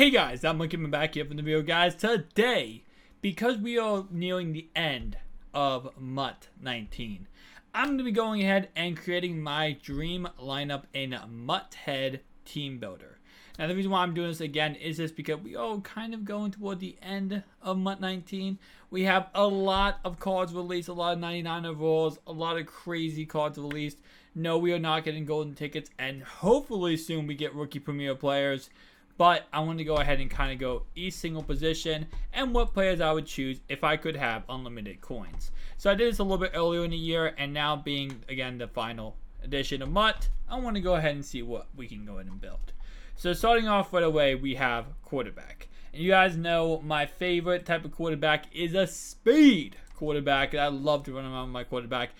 Hey guys, I'm coming back here from the video, guys. Today, because we are nearing the end of MUT 19, I'm going to be going ahead and creating my dream lineup in MUT Head Team Builder. Now, the reason why I'm doing this again is just because we are kind of going toward the end of MUT 19. We have a lot of cards released, a lot of 99 overalls, a lot of crazy cards released. No, we are not getting golden tickets, and hopefully soon we get rookie premier players. But I want to go ahead and kind of go each single position and what players I would choose if I could have unlimited coins. So I did this a little bit earlier in the year, and now being, again, the final edition of MUT, I want to go ahead and see what we can go ahead and build. So starting off right away, we have quarterback. And you guys know my favorite type of quarterback is a speed quarterback. I love to run around with my quarterback.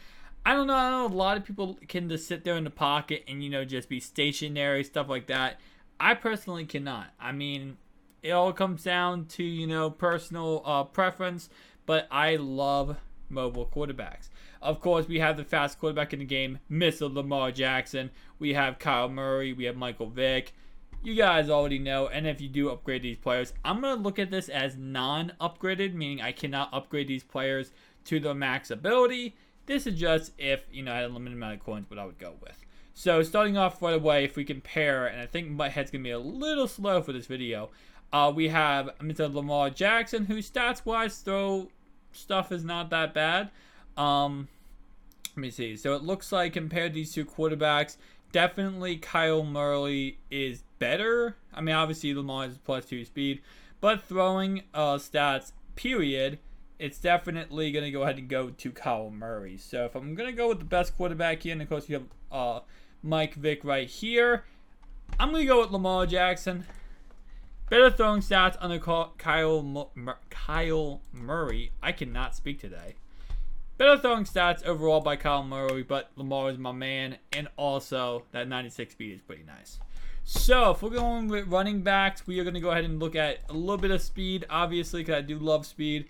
I don't know, a lot of people can just sit there in the pocket and, just be stationary, stuff like that. I personally cannot. I mean, it all comes down to, personal preference, but I love mobile quarterbacks. Of course, we have the fast quarterback in the game, Mr. Lamar Jackson. We have Kyle Murray. We have Michael Vick. You guys already know, and if you do upgrade these players, I'm going to look at this as non-upgraded, meaning I cannot upgrade these players to their max ability. This is just if, I had a limited amount of coins, what I would go with. So starting off right away, if we compare, and I think my head's going to be a little slow for this video, we have Mr. Lamar Jackson, who stats-wise, throw stuff is not that bad. Let me see. So it looks like compared to these two quarterbacks, definitely Kyle Murray is better. I mean, obviously Lamar is +2 speed, but throwing stats, period, it's definitely going to go ahead and go to Kyle Murray. So if I'm going to go with the best quarterback here, and of course you have Mike Vick right here, I'm going to go with Lamar Jackson. Better throwing stats under Kyle Murray. I cannot speak today. Better throwing stats overall by Kyle Murray, but Lamar is my man, and also that 96 speed is pretty nice. So if we're going with running backs, we are going to go ahead and look at a little bit of speed, obviously, because I do love speed.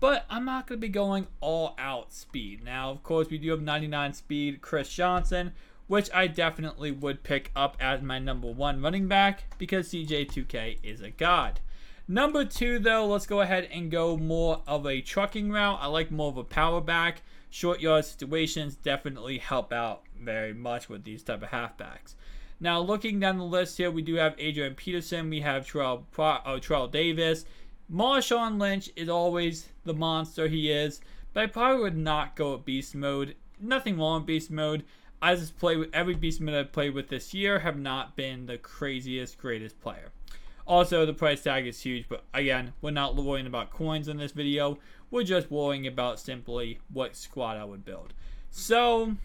But I'm not going to be going all out speed. Now, of course, we do have 99 speed Chris Johnson, which I definitely would pick up as my #1 running back because CJ2K is a god. Number 2, though, let's go ahead and go more of a trucking route. I like more of a power back. Short yard situations definitely help out very much with these type of halfbacks. Now, looking down the list here, we do have Adrian Peterson. We have Terrell Davis. Marshawn Lynch is always the monster he is, but I probably would not go with beast mode. Nothing wrong with beast mode. I just play with every beast mode I've played with this year have not been the craziest, greatest player. Also, the price tag is huge, but again, we're not worrying about coins in this video. We're just worrying about simply what squad I would build. So,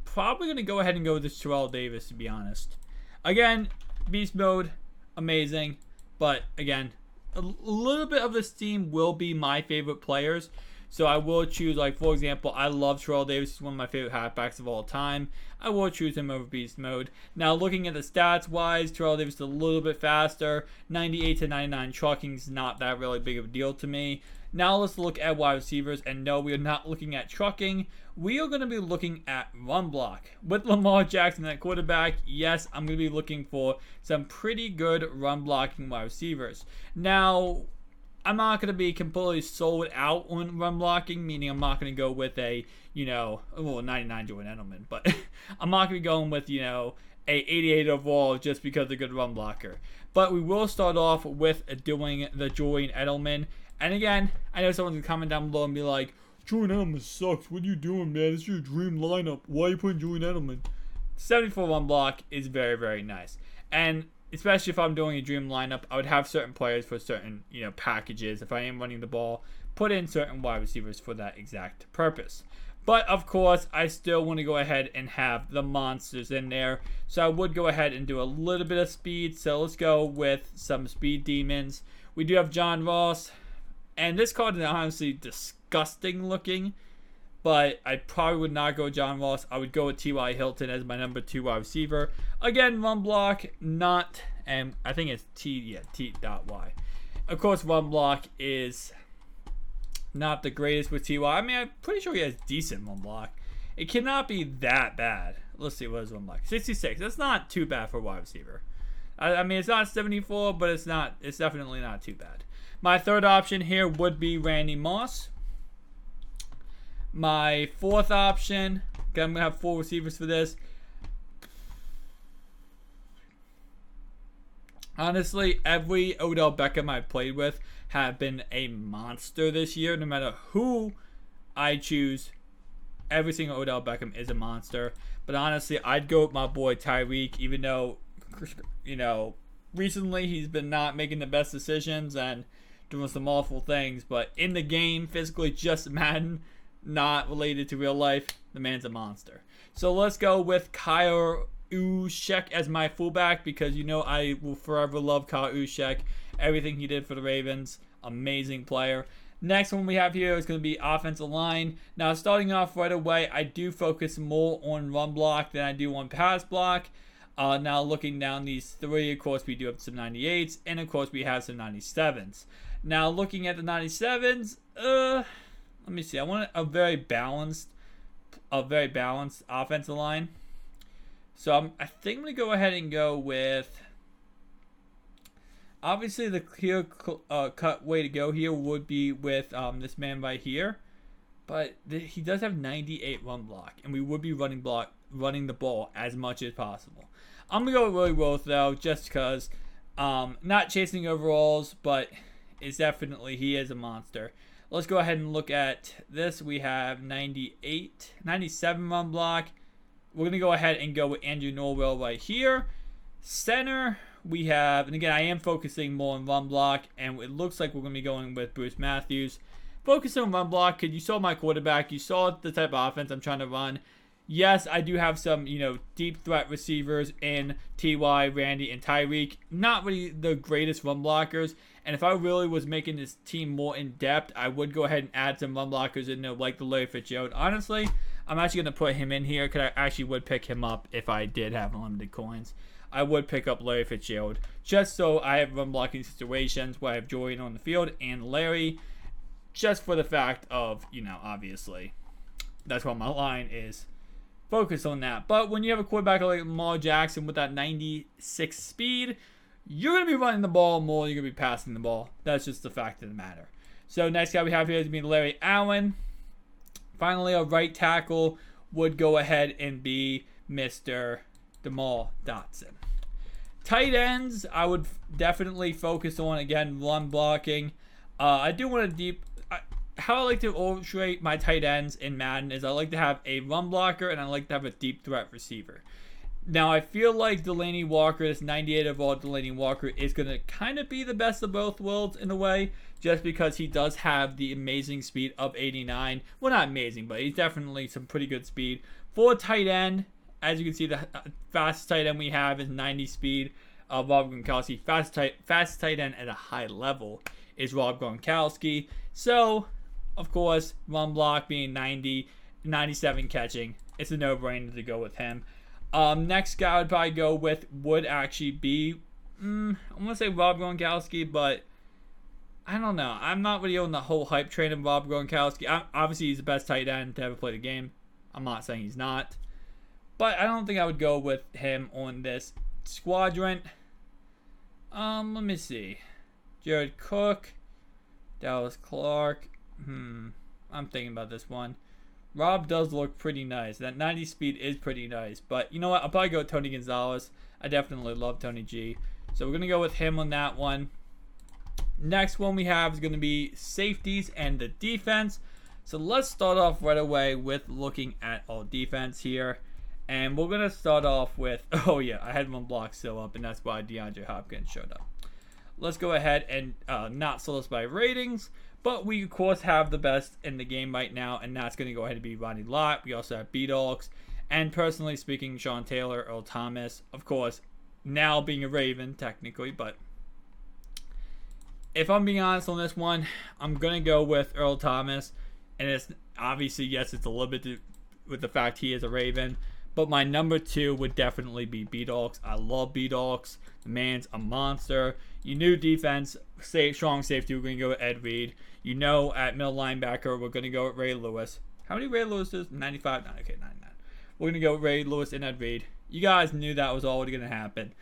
probably going to go ahead and go with this Terrell Davis, to be honest. Again, beast mode, amazing, but again, a little bit of this team will be my favorite players. So I will choose, like, for example, I love Terrell Davis. He's one of my favorite halfbacks of all time. I will choose him over beast mode. Now, looking at the stats-wise, Terrell Davis is a little bit faster. 98 to 99 trucking is not that really big of a deal to me. Now, let's look at wide receivers. And no, we are not looking at trucking. We are going to be looking at run block. With Lamar Jackson at quarterback, yes, I'm going to be looking for some pretty good run blocking wide receivers. Now, I'm not going to be completely sold out on run blocking, meaning I'm not going to go with a, 99 Jordan Edelman. But I'm not going to be going with, a 88 overall just because they're a good run blocker. But we will start off with doing the Jordan Edelman. And again, I know someone's going to comment down below and be like, Jordan Edelman sucks. What are you doing, man? This is your dream lineup. Why are you putting Jordan Edelman? 74 run block is very, very nice. And especially if I'm doing a dream lineup, I would have certain players for certain, packages. If I am running the ball, put in certain wide receivers for that exact purpose. But, of course, I still want to go ahead and have the monsters in there. So I would go ahead and do a little bit of speed. So let's go with some speed demons. We do have John Ross. And this card is honestly disgusting looking. But I probably would not go John Ross. I would go with T.Y. Hilton as my #2 wide receiver. Again, run block, not, and I think it's T.Y. Of course, run block is not the greatest with T.Y. I mean, I'm pretty sure he has decent run block. It cannot be that bad. Let's see, what is run block? 66. That's not too bad for a wide receiver. I mean, it's not 74, but it's definitely not too bad. My third option here would be Randy Moss. My fourth option, okay, I'm going to have 4 receivers for this. Honestly, every Odell Beckham I've played with have been a monster this year. No matter who I choose, every single Odell Beckham is a monster. But honestly, I'd go with my boy Tyreek, even though, you know, recently he's been not making the best decisions and doing some awful things. But in the game, physically, just Madden, not related to real life, the man's a monster. So let's go with Kyle Juszczyk as my fullback, because you know I will forever love Kyle Juszczyk. Everything he did for the Ravens, amazing player. Next one we have here is going to be offensive line. Now, starting off right away, I do focus more on run block than I do on pass block. Now, looking down these 3, of course, we do have some 98s, and of course, we have some 97s. Now, looking at the 97s, let me see. I want a very balanced offensive line. So I think I'm going to go ahead and go with, obviously the clear cut way to go here would be with this man right here. But he does have 98 run block, and we would be running the ball as much as possible. I'm going to go with Willie Roth though, just because, not chasing overalls, but it's definitely, he is a monster. Let's go ahead and look at this. We have 97 run block. We're going to go ahead and go with Andrew Norwell right here. Center, we have, and again, I am focusing more on run block, and it looks like we're going to be going with Bruce Matthews. Focusing on run block, because you saw my quarterback, you saw the type of offense I'm trying to run. Yes, I do have some, deep threat receivers in T.Y., Randy, and Tyreek. Not really the greatest run blockers. And if I really was making this team more in-depth, I would go ahead and add some run blockers in there, like the Larry Fitzgerald. Honestly, I'm actually going to put him in here, because I actually would pick him up if I did have unlimited coins. I would pick up Larry Fitzgerald, just so I have run blocking situations where I have Jordan on the field and Larry, just for the fact of, obviously, that's what my line is. Focus on that. But when you have a quarterback like Lamar Jackson with that 96 speed, you're going to be running the ball more than you're going to be passing the ball. That's just the fact of the matter. So next guy we have here is going to be Larry Allen. Finally, a right tackle would go ahead and be Mr. Jamal Dotson. Tight ends, I would definitely focus on, again, run blocking. I do want to how I like to illustrate my tight ends in Madden is I like to have a run blocker and I like to have a deep threat receiver. Now, I feel like Delaney Walker, this 98 overall Delaney Walker, is going to kind of be the best of both worlds in a way, just because he does have the amazing speed of 89. Well, not amazing, but he's definitely some pretty good speed. For a tight end, as you can see, the fastest tight end we have is 90 speed of Rob Gronkowski. Fast tight end at a high level is Rob Gronkowski. So, of course, run block being 90, 97 catching. It's a no-brainer to go with him. Next guy I would probably go with would actually be, I'm going to say Rob Gronkowski, but I don't know. I'm not really on the whole hype train of Rob Gronkowski. Obviously, he's the best tight end to ever play the game. I'm not saying he's not. But I don't think I would go with him on this squadron. Let me see. Jared Cook, Dallas Clark. I'm thinking about this one. Rob does look pretty nice. That 90 speed is pretty nice. But you know what? I'll probably go with Tony Gonzalez. I definitely love Tony G. So we're going to go with him on that one. Next one we have is going to be safeties and the defense. So let's start off right away with looking at all defense here. And we're going to start off with, oh yeah, I had one block still up, and that's why DeAndre Hopkins showed up. Let's go ahead and not sort this by ratings, but we, of course, have the best in the game right now, and that's going to go ahead and be Ronnie Lott. We also have B-Dogs, and personally speaking, Sean Taylor, Earl Thomas. Of course, now being a Raven, technically, but if I'm being honest on this one, I'm going to go with Earl Thomas, and it's obviously, yes, it's a little bit with the fact he is a Raven, but my number 2 would definitely be B-Dogs. I love B-Dogs. The man's a monster. You knew defense, strong safety, we're going to go with Ed Reed. You know at middle linebacker, we're going to go with Ray Lewis. How many Ray Lewises? 95? No, okay, 99. We're going to go with Ray Lewis and Ed Reed. You guys knew that was already going to happen.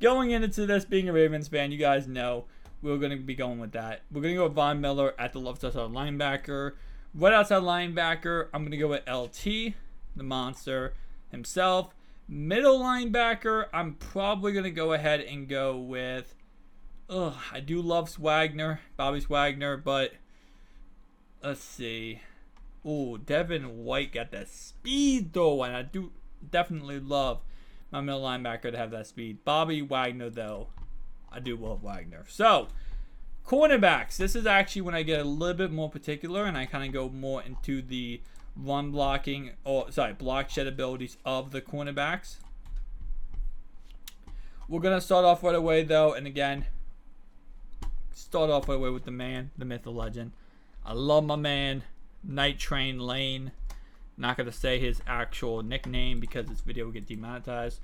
Going into this, being a Ravens fan, you guys know we're going to be going with that. We're going to go with Von Miller at the left outside linebacker. Right outside linebacker, I'm going to go with LT, the monster himself. Middle linebacker, I'm probably going to go ahead and go with... I do love Bobby Swagner, but let's see. Ooh, Devin White got that speed though, and I do definitely love my middle linebacker to have that speed. Bobby Wagner though, I do love Wagner. So, cornerbacks. This is actually when I get a little bit more particular, and I kind of go more into the run blocking, block shed abilities of the cornerbacks. We're gonna start off right away though, and again, start off right away with the man, the myth, the legend. I love my man, Night Train Lane. Not gonna say his actual nickname because this video will get demonetized.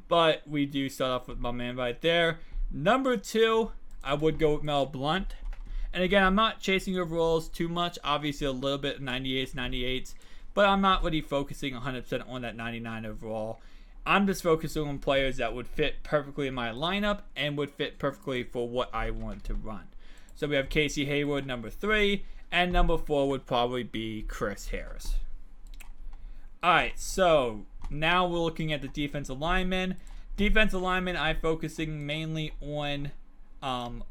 But we do start off with my man right there. Number 2, I would go with Mel Blount. And again, I'm not chasing overalls too much. Obviously, a little bit 98s, but I'm not really focusing 100% on that 99 overall. I'm just focusing on players that would fit perfectly in my lineup and would fit perfectly for what I want to run. So we have Casey Hayward, number 3, and number 4 would probably be Chris Harris. Alright, so now we're looking at the defensive linemen. Defensive linemen, I'm focusing mainly on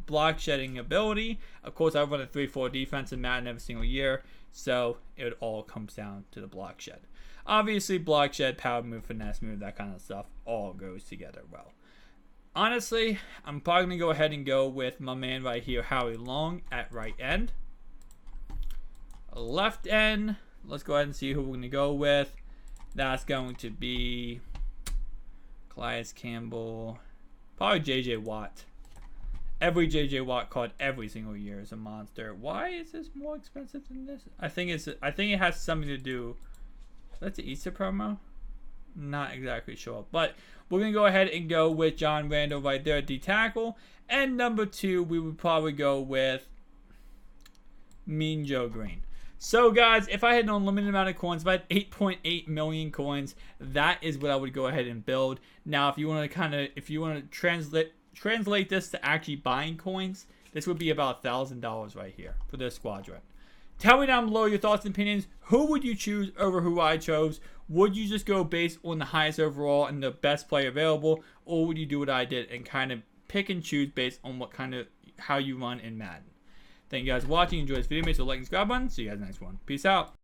block shedding ability. Of course, I run a 3-4 defense in Madden every single year, so it all comes down to the block shed. Obviously, block shed, power move, finesse move, that kind of stuff all goes together well. Honestly, I'm probably going to go ahead and go with my man right here, Howie Long, at right end. Left end, let's go ahead and see who we're going to go with. That's going to be Calais Campbell, probably J.J. Watt. Every J.J. Watt card every single year is a monster. Why is this more expensive than this? I think it has something to do. That's the Easter promo? Not exactly sure. But we're going to go ahead and go with John Randall right there at D-tackle. And number 2, we would probably go with Mean Joe Green. So guys, if I had an unlimited amount of coins, if I had 8.8 million coins, that is what I would go ahead and build. Now, if you want to translate this to actually buying coins, this would be about $1,000 right here for this squadron. Tell me down below your thoughts and opinions. Who would you choose over who I chose? Would you just go based on the highest overall and the best player available, or would you do what I did and kind of pick and choose based on how you run in Madden? Thank you guys for watching. Enjoy this video. Make sure to like and subscribe button. See you guys in the next one. Peace out.